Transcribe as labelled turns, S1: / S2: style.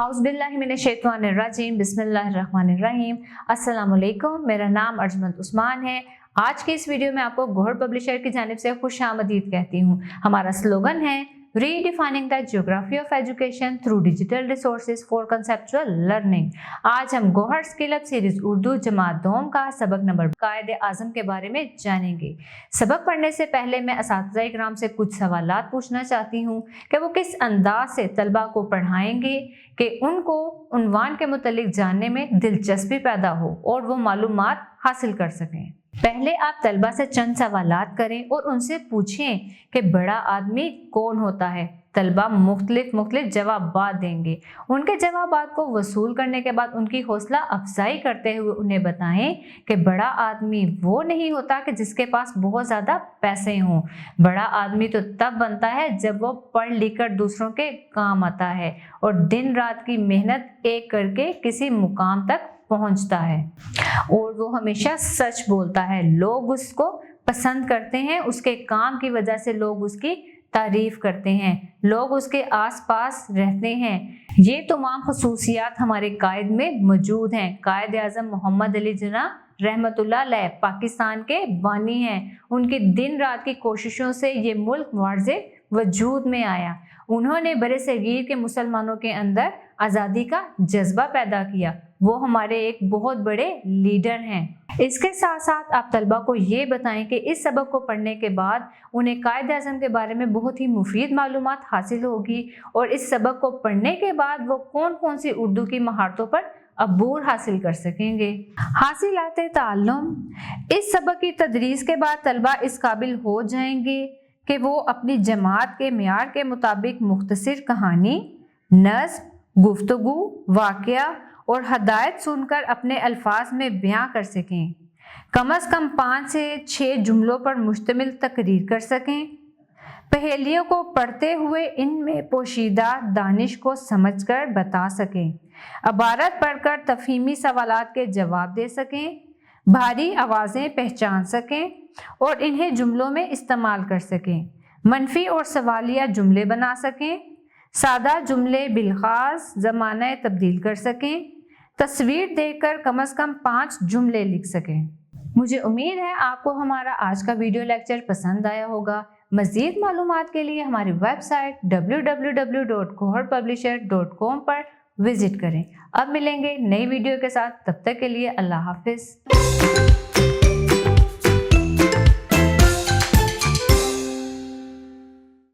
S1: औज़ुबिल्लाहिमिनश्शैतानिर्रजीम बिस्मिल्लाहिर्रहमानिर्रहीम। अस्सलाम वालेकुम, मेरा नाम अर्जमंद उस्मान है। आज की इस वीडियो में आपको गोहर पब्लिशर की जानिब से खुशामदीद कहती हूँ। हमारा स्लोगन है redefining the geography of education through digital resources for conceptual learning. आज हम Gohar skill up series Urdu जमात दोम का सबक नंबर कायदे आज़म के बारे में जानेंगे। सबक पढ़ने से पहले मैं असातिज़ा इकराम से कुछ सवालात पूछना चाहती हूँ कि वो किस अंदाज से तलबा को पढ़ाएंगे कि उनको उन्वान के मुतालिक जानने में दिलचस्पी पैदा हो और वो मालूमात हासिल कर सकें। पहले आप तलबा से चंद सवालात करें और उनसे पूछें कि बड़ा आदमी कौन होता है। तलबा मुख्तलिफ जवाबात देंगे। उनके जवाबात को वसूल करने के बाद उनकी हौसला अफजाई करते हुए उन्हें बताएं कि बड़ा आदमी वो नहीं होता कि जिसके पास बहुत ज़्यादा पैसे हों। बड़ा आदमी तो तब बनता है जब वो पढ़ लिख कर दूसरों के काम आता है और दिन रात की मेहनत एक करके किसी मुकाम तक पहुंचता है और वो हमेशा सच बोलता है। लोग उसको पसंद करते हैं, उसके काम की वजह से लोग उसकी तारीफ करते हैं, लोग उसके आसपास रहते हैं। ये तमाम खुसूसियात हमारे कायद में मौजूद हैं। कायद आज़म मोहम्मद अली जिन्ना रहमतुल्लाह अलैह पाकिस्तान के बानी हैं। उनकी दिन रात की कोशिशों से ये मुल्क वाज़े वजूद में आया। उन्होंने बड़े सगीर के मुसलमानों के अंदर आज़ादी का जज्बा पैदा किया। वो हमारे एक बहुत बड़े लीडर हैं। इसके साथ साथ आप तलबा को ये बताएं कि इस सबक को पढ़ने के बाद उन्हें कायद आज़म के बारे में बहुत ही मुफीद मालूमात हासिल होगी और इस सबक को पढ़ने के बाद वो कौन कौन सी उर्दू की महारतों पर अबूर हासिल कर सकेंगे। हासिलाते ताल्लुम। इस सबक की तदरीस के बाद तलबा इस काबिल हो जाएंगे कि वो अपनी जमात के मेयार के मुताबिक मुख्तसर कहानी, नज़्म, गुफ्तगू, वाक़या और हदायत सुनकर अपने अल्फाज में बयां कर सकें। कम अज़ कम 5 से 6 जुमलों पर मुश्तमिल तकरीर कर सकें। पहेलियों को पढ़ते हुए इनमें पोशीदा दानिश को समझकर बता सकें। इबारत पढ़कर तफहीमी सवालात के जवाब दे सकें। भारी आवाज़ें पहचान सकें और इन्हें जुमलों में इस्तेमाल कर सकें। मनफी और सवालिया जुमले बना सकें। सादा जुमले बिलखास ज़माना तब्दील कर सकें। तस्वीर देखकर कम अज़ कम 5 जुमले लिख सकें। मुझे उम्मीद है आपको हमारा आज का वीडियो लेक्चर पसंद आया होगा। मज़ीद मालूमात के लिए हमारी वेबसाइट www.goharpublisher.com पर विजिट करें। अब मिलेंगे नई वीडियो के साथ, तब तक के लिए अल्लाह हाफिज़।